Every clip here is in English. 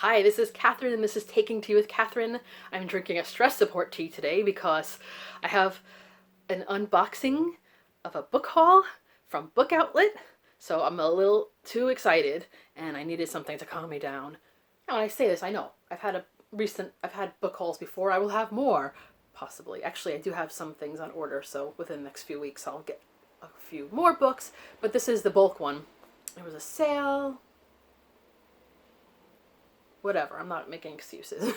Hi, this is Catherine, and this is Taking Tea with Catherine. I'm drinking a stress support tea today because I have an unboxing of a book haul from Book Outlet, so I'm a little too excited, and I needed something to calm me down. Now, when I say this, I know I've had book hauls before. I will have more, possibly. Actually, I do have some things on order, so within the next few weeks, I'll get a few more books. But this is the bulk one. There was a sale. Whatever, I'm not making excuses.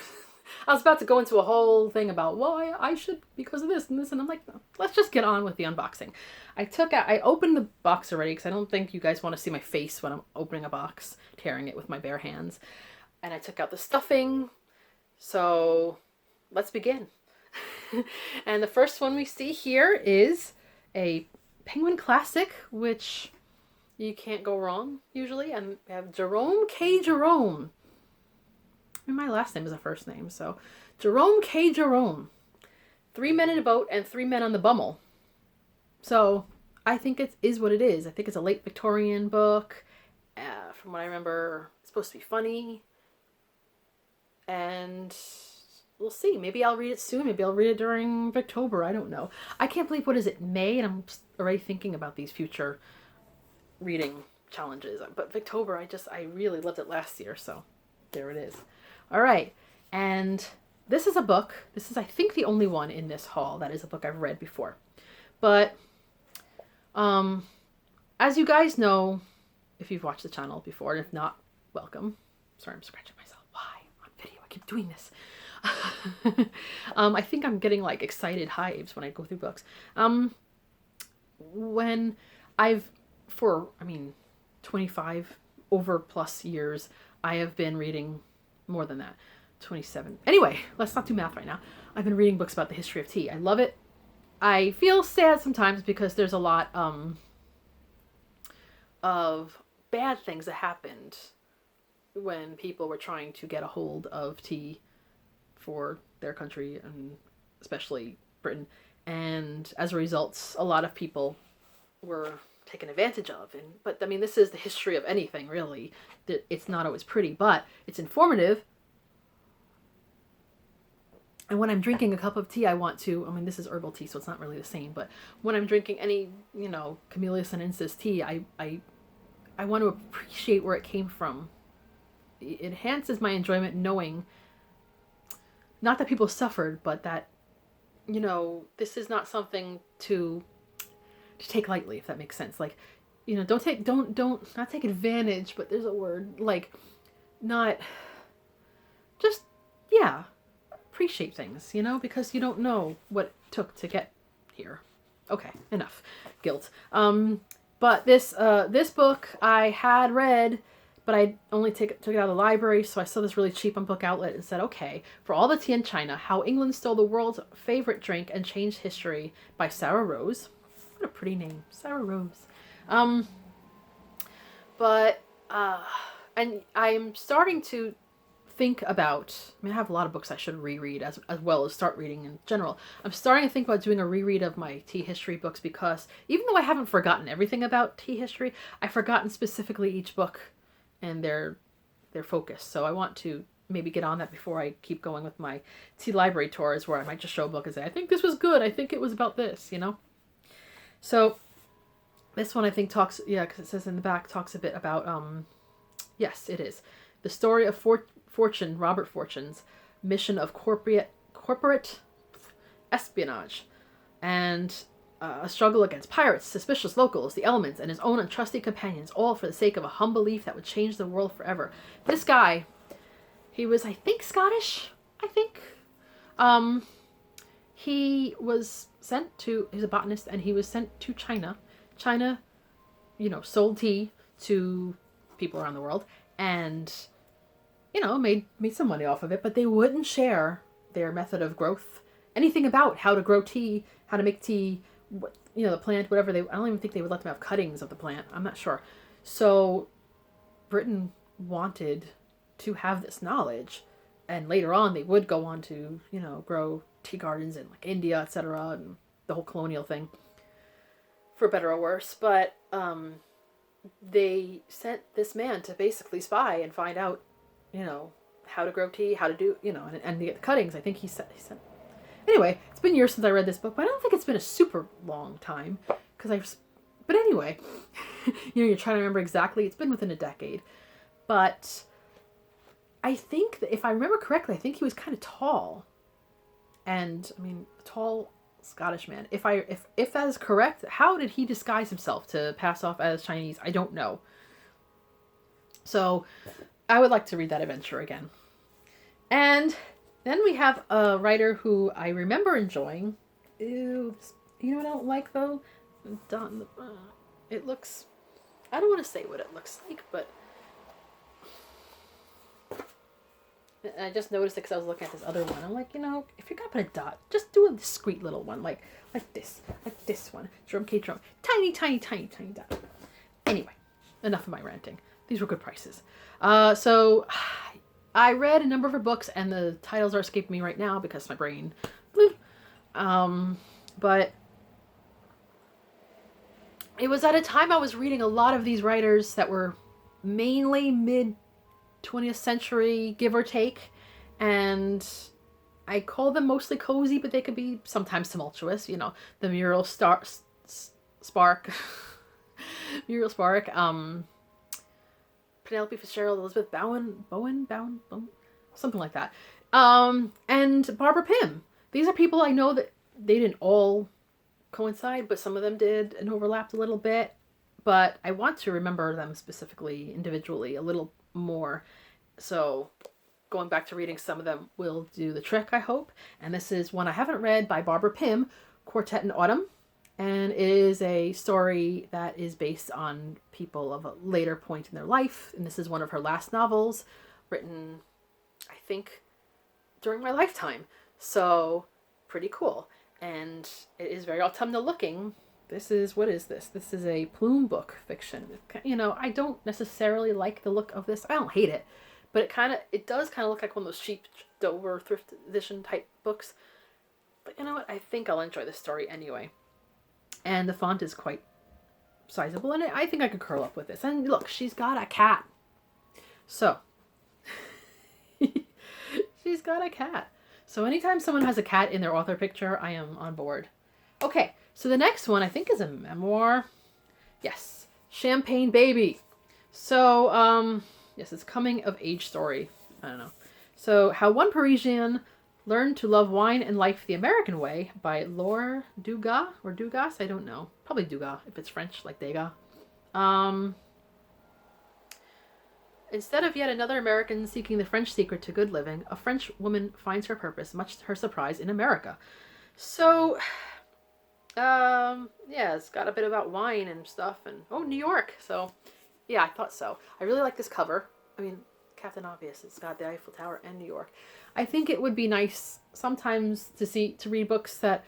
I was about to go into a whole thing about why I should because of this and this, and I'm like, no, let's just get on with the unboxing. I opened the box already because I don't think you guys want to see my face when I'm opening a box, tearing it with my bare hands. And I took out the stuffing, so let's begin. And the first one we see here is a Penguin Classic, which you can't go wrong usually. And we have Jerome K. Jerome. My last name is a first name, so Jerome K. Jerome. 3 Men in a Boat and 3 Men on the Bummel. So I think it is what it is. I think it's a late Victorian book. From what I remember, it's supposed to be funny. And we'll see. Maybe I'll read it soon. Maybe I'll read it during October. I don't know. I can't believe, what is it, May? And I'm already thinking about these future reading challenges. But October, I really loved it last year, so there it is. All right, and this is a book. This is, I think, the only one in this haul that is a book I've read before. But as you guys know, if you've watched the channel before, and if not, welcome. Sorry, I'm scratching myself. Why? On video, I keep doing this. I think I'm getting like excited hives when I go through books. When for 25 over plus years, I have been reading more than that. 27. Anyway, let's not do math right now. I've been reading books about the history of tea. I love it. I feel sad sometimes because there's a lot of bad things that happened when people were trying to get a hold of tea for their country, and especially Britain. And as a result, a lot of people were taken advantage of. But this is the history of anything, really. It's not always pretty, but it's informative. And when I'm drinking a cup of tea, I want to, this is herbal tea, so it's not really the same, but when I'm drinking any, Camellia sinensis tea, I want to appreciate where it came from. It enhances my enjoyment knowing, not that people suffered, but that, this is not something to take lightly, if that makes sense. Like, not take advantage, but there's a word, like, not just, yeah, appreciate things, because you don't know what it took to get here. Okay, enough guilt. But this book I had read, but I only took it out of the library, so I saw this really cheap on Book Outlet and said, okay, For All the Tea in China, How England Stole the World's Favorite Drink and Changed History by Sarah Rose. What a pretty name, Sarah Rose. And I'm starting to think about, I have a lot of books I should reread as well as start reading in general. I'm starting to think about doing a reread of my tea history books, because even though I haven't forgotten everything about tea history, I've forgotten specifically each book and their focus. So I want to maybe get on that before I keep going with my tea library tours, where I might just show a book and say, I think this was good. I think it was about this, So this one I think talks, because it says in the back, talks a bit about, yes, it is. The story of Fortune, Robert Fortune's mission of corporate espionage, and a struggle against pirates, suspicious locals, the elements, and his own untrusty companions, all for the sake of a humble belief that would change the world forever. This guy, he was, I think, Scottish, he was sent to, he's a botanist, and he was sent to China. China, sold tea to people around the world, and, made some money off of it, but they wouldn't share their method of growth, anything about how to grow tea, how to make tea, the plant, whatever. I don't even think they would let them have cuttings of the plant. I'm not sure. So Britain wanted to have this knowledge, and later on they would go on to, grow tea gardens in like India, etc., and the whole colonial thing, for better or worse. But they sent this man to basically spy and find out, how to grow tea, how to do, and to get the cuttings. I think he said. Anyway, it's been years since I read this book, but I don't think it's been a super long time but anyway, you're trying to remember exactly. It's been within a decade, but I think that if I remember correctly, I think he was kind of tall, and I mean, tall Scottish man. If that is correct, how did he disguise himself to pass off as Chinese? I don't know. So I would like to read that adventure again. And then we have a writer who I remember enjoying. Ew, you know what I don't like though? It looks, I don't want to say what it looks like, but I just noticed it because I was looking at this other one. I'm like, if you're gonna put a dot, just do a discreet little one, like this one. Drum K drum, tiny dot. Anyway, enough of my ranting. These were good prices. So I read a number of her books, and the titles are escaping me right now because my brain. But it was at a time I was reading a lot of these writers that were mainly mid 20th century, give or take, and I call them mostly cozy, but they could be sometimes tumultuous. The Muriel Spark, Penelope Fitzgerald, Elizabeth Bowen, something like that, and Barbara Pym. These are people I know that they didn't all coincide, but some of them did and overlapped a little bit. But I want to remember them specifically, individually, a little more. So going back to reading some of them will do the trick, I hope. And this is one I haven't read by Barbara Pym, Quartet in Autumn. And it is a story that is based on people of a later point in their life. And this is one of her last novels, written, I think, during my lifetime. So pretty cool. And it is very autumnal looking. What is this? This is a plume book fiction. I don't necessarily like the look of this. I don't hate it, but it does kind of look like one of those cheap Dover thrift edition type books. But you know what? I think I'll enjoy this story anyway. And the font is quite sizable, and I think I could curl up with this. And look, she's got a cat. So, she's got a cat. So anytime someone has a cat in their author picture, I am on board. Okay. So the next one, I think, is a memoir. Yes. Champagne Baby. So, yes, it's coming of age story. I don't know. So, How One Parisian Learned to Love Wine and Life the American Way by Laure Dugas, or Dugas, I don't know. Probably Dugas, if it's French, like Degas. Instead of yet another American seeking the French secret to good living, a French woman finds her purpose, much to her surprise, in America. So... yeah, it's got a bit about wine and stuff, and New York. So, yeah, I thought so. I really like this cover. I mean, Captain Obvious. It's got the Eiffel Tower and New York. I think it would be nice sometimes to read books that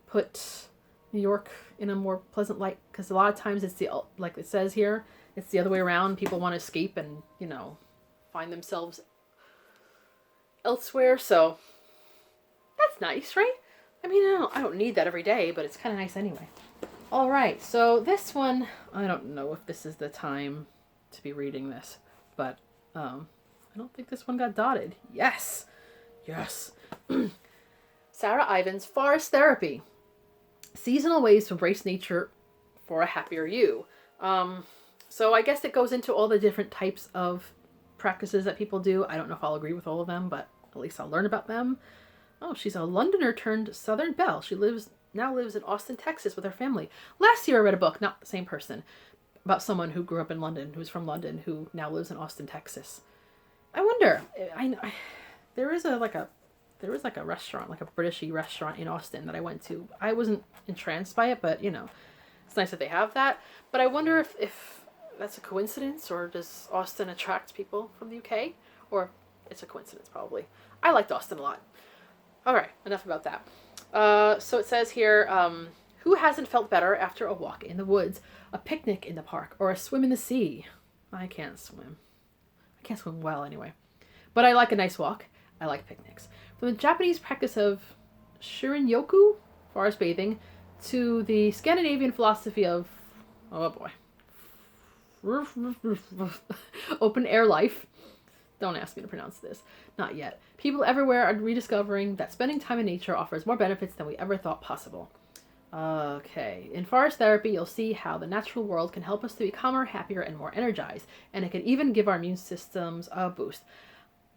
put New York in a more pleasant light, because a lot of times it's like it says here, it's the other way around. People want to escape and find themselves elsewhere. So that's nice, right? I mean, I don't need that every day, but it's kind of nice anyway. All right, so this one, I don't know if this is the time to be reading this, but I don't think this one got dotted. Yes. Sarah Ivan's Forest Therapy. Seasonal ways to embrace nature for a happier you. So I guess it goes into all the different types of practices that people do. I don't know if I'll agree with all of them, but at least I'll learn about them. Oh, she's a Londoner turned Southern belle. She now lives in Austin, Texas with her family. Last year I read a book, not the same person, about someone who grew up in London, who's from London, who now lives in Austin, Texas. I wonder, there is a restaurant, like a Britishy restaurant in Austin that I went to. I wasn't entranced by it, but it's nice that they have that. But I wonder if that's a coincidence, or does Austin attract people from the UK? Or it's a coincidence, probably. I liked Austin a lot. All right, enough about that. So it says here, who hasn't felt better after a walk in the woods, a picnic in the park, or a swim in the sea? I can't swim. I can't swim well anyway. But I like a nice walk. I like picnics. From the Japanese practice of Shirin-yoku, forest bathing, to the Scandinavian philosophy of, open air life. Don't ask me to pronounce this. Not yet. People everywhere are rediscovering that spending time in nature offers more benefits than we ever thought possible. Okay. In forest therapy, you'll see how the natural world can help us to be calmer, happier, and more energized. And it can even give our immune systems a boost.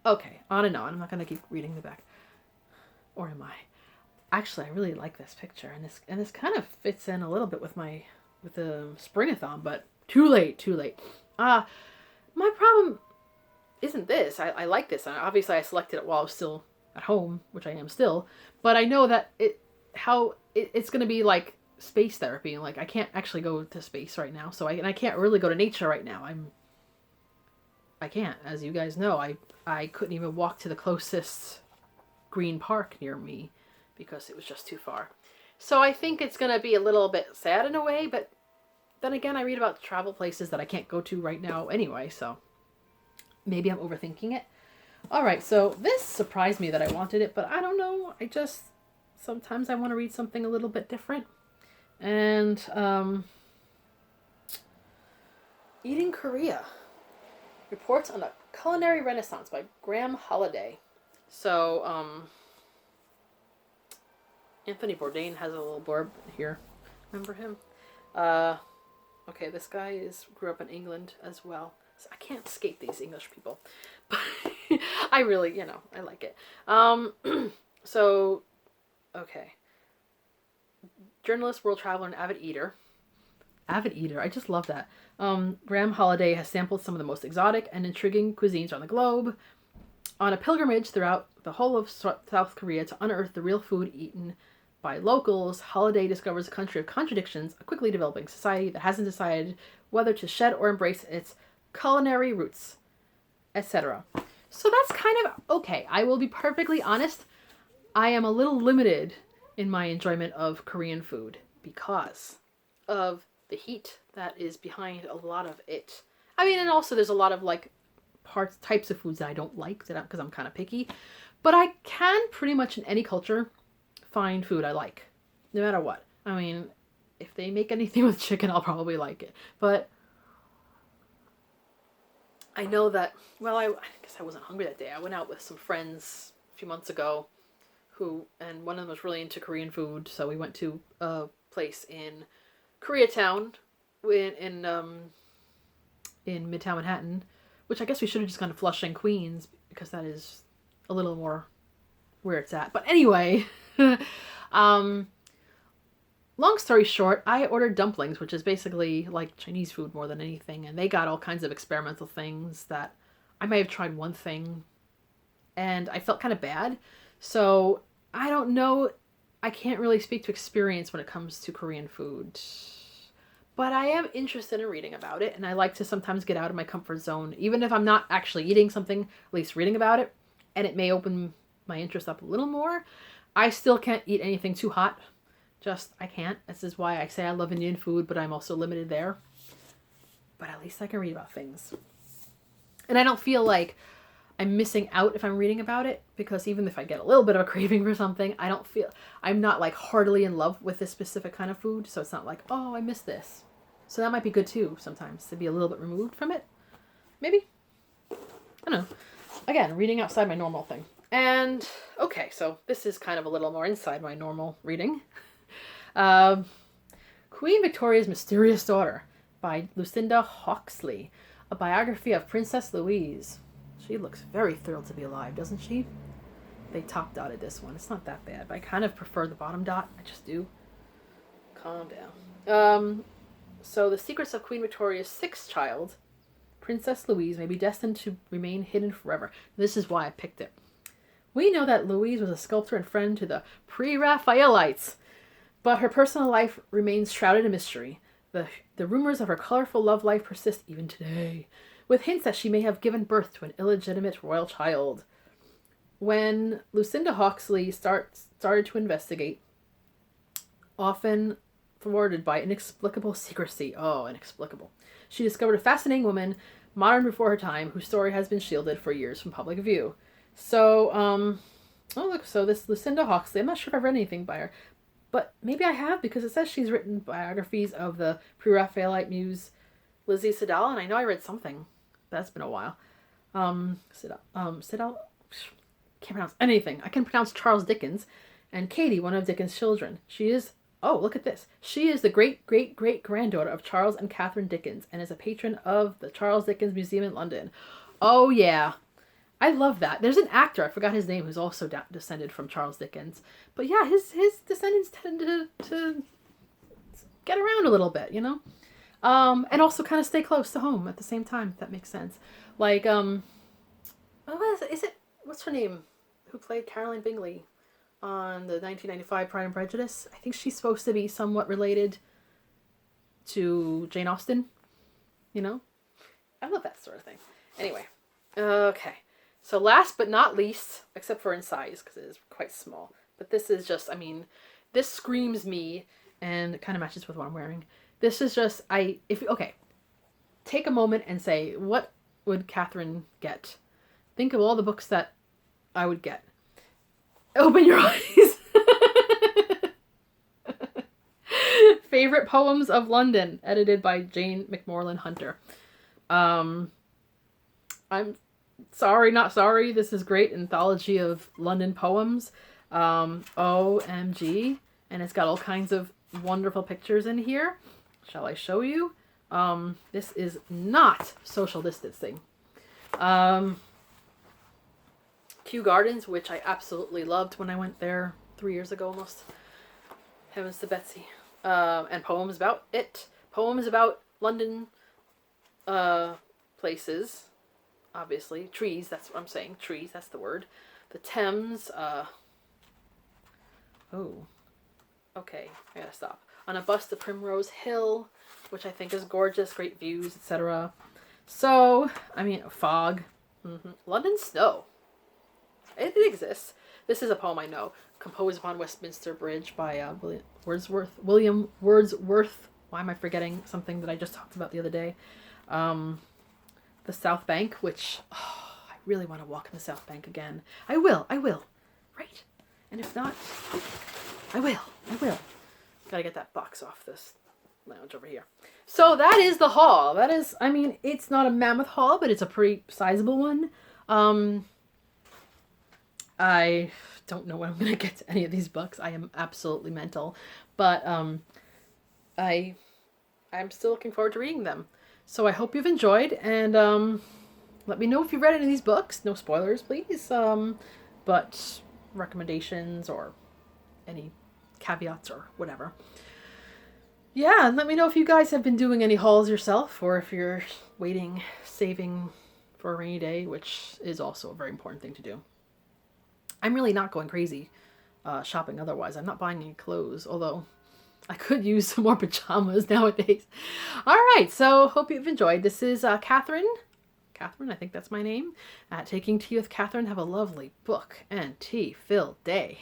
Okay, on and on. I'm not going to keep reading the back. Or am I? Actually, I really like this picture. And this kind of fits in a little bit with the springathon, but too late. My problem isn't this. I like this. Obviously, I selected it while I was still at home, which I am still. But I know that it's going to be like space therapy. Like, I can't actually go to space right now. So I can't really go to nature right now. I can't. As you guys know, I couldn't even walk to the closest green park near me because it was just too far. So I think it's going to be a little bit sad in a way, but then again, I read about travel places that I can't go to right now anyway, so maybe I'm overthinking it. All right, so this surprised me that I wanted it, but I don't know. Sometimes I want to read something a little bit different. And Eating Korea. Reports on the Culinary Renaissance by Graham Holiday. So, Anthony Bourdain has a little blurb here. Remember him? Okay, this guy grew up in England as well. So I can't escape these English people. But I really, I like it. So, okay. Journalist, world traveler, and avid eater. Avid eater, I just love that. Graham Holiday has sampled some of the most exotic and intriguing cuisines on the globe. On a pilgrimage throughout the whole of South Korea to unearth the real food eaten by locals, Holiday discovers a country of contradictions, a quickly developing society that hasn't decided whether to shed or embrace its culinary roots, etc. So that's kind of okay. I will be perfectly honest. I am a little limited in my enjoyment of Korean food because of the heat that is behind a lot of it. I mean, and also there's a lot of like types of foods that I don't like because I'm kind of picky. But I can pretty much in any culture find food I like, no matter what. I mean, if they make anything with chicken, I'll probably like it. But I know that, well, I guess I wasn't hungry that day. I went out with some friends a few months ago and one of them was really into Korean food. So we went to a place in Koreatown in Midtown Manhattan, which I guess we should have just gone to Flushing, Queens, because that is a little more where it's at. But anyway, long story short, I ordered dumplings, which is basically like Chinese food more than anything. And they got all kinds of experimental things that I may have tried one thing and I felt kind of bad. So I don't know. I can't really speak to experience when it comes to Korean food. But I am interested in reading about it, and I like to sometimes get out of my comfort zone, even if I'm not actually eating something, at least reading about it, and it may open my interest up a little more. I still can't eat anything too hot. I can't. This is why I say I love Indian food, but I'm also limited there. But at least I can read about things. And I don't feel like I'm missing out if I'm reading about it, because even if I get a little bit of a craving for something, I'm not like heartily in love with this specific kind of food, so it's not like, oh, I miss this. So that might be good too sometimes, to be a little bit removed from it. Maybe. I don't know. Again, reading outside my normal thing. And, okay, so this is kind of a little more inside my normal reading. Queen Victoria's Mysterious Daughter by Lucinda Hawksley, a biography of Princess Louise. She looks very thrilled to be alive, doesn't she? They top dotted this one. It's not that bad, but I kind of prefer the bottom dot. I just do. Calm down. So the secrets of Queen Victoria's sixth child, Princess Louise, may be destined to remain hidden forever. This is why I picked it. We know that Louise was a sculptor and friend to the Pre-Raphaelites, but her personal life remains shrouded in mystery. The rumors of her colorful love life persist even today, with hints that she may have given birth to an illegitimate royal child. When Lucinda Hawksley started to investigate, often thwarted by inexplicable secrecy. Oh, inexplicable. She discovered a fascinating woman, modern before her time, whose story has been shielded for years from public view. So, so this Lucinda Hawksley, I'm not sure if I've read anything by her, but maybe I have, because it says she's written biographies of the Pre-Raphaelite muse Lizzie Sadal, and I know I read something. That's been a while. Siddell, can't pronounce anything. I can pronounce Charles Dickens, and Katie, one of Dickens' children. She is, oh, look at this. She is the great-great-great-granddaughter of Charles and Catherine Dickens and is a patron of the Charles Dickens Museum in London. Oh, yeah. I love that. There's an actor, I forgot his name, who's also descended from Charles Dickens. But yeah, his descendants tend to get around a little bit, you know? And also kind of stay close to home at the same time, if that makes sense. Like, what's her name? Who played Caroline Bingley on the 1995 Pride and Prejudice? I think she's supposed to be somewhat related to Jane Austen, you know? I love that sort of thing. Anyway, okay. So last but not least, except for in size, because it is quite small, but this is just, I mean, this screams me, and it kind of matches with what I'm wearing. This is just, okay, take a moment and say, what would Catherine get? Think of all the books that I would get. Open your eyes. Favorite Poems of London, edited by Jane McMorland Hunter. I'm sorry, not sorry. This is great anthology of London poems. OMG. And it's got all kinds of wonderful pictures in here. Shall I show you? This is not social distancing. Kew Gardens, which I absolutely loved when I went there 3 years ago almost. Heavens to Betsy. And poems about it. Poems about London places. Obviously. Trees, that's what I'm saying. Trees, that's the word. The Thames. Oh. Okay, I gotta stop. On a Bus to Primrose Hill, which I think is gorgeous. Great views, etc. So, I mean, fog. London Snow. It exists. This is a poem I know. Composed upon Westminster Bridge by William Wordsworth. Why am I forgetting something that I just talked about the other day? The South Bank, which, I really want to walk in the South Bank again. I will. Right? And if not, I will. Gotta get that box off this lounge over here. So that is the haul. That is, I mean, it's not a mammoth haul, but it's a pretty sizable one. I don't know when I'm going to get to any of these books. I am absolutely mental. But I'm still looking forward to reading them. So I hope you've enjoyed. And let me know if you've read any of these books. No spoilers, please. But recommendations or any caveats or whatever. Yeah, and let me know if you guys have been doing any hauls yourself. Or if you're saving for a rainy day, which is also a very important thing to do. I'm really not going crazy shopping otherwise. I'm not buying any clothes, although I could use some more pajamas nowadays. All right, so hope you've enjoyed. This is Catherine. Catherine, I think that's my name. Taking Tea with Catherine. Have a lovely book and tea-filled day.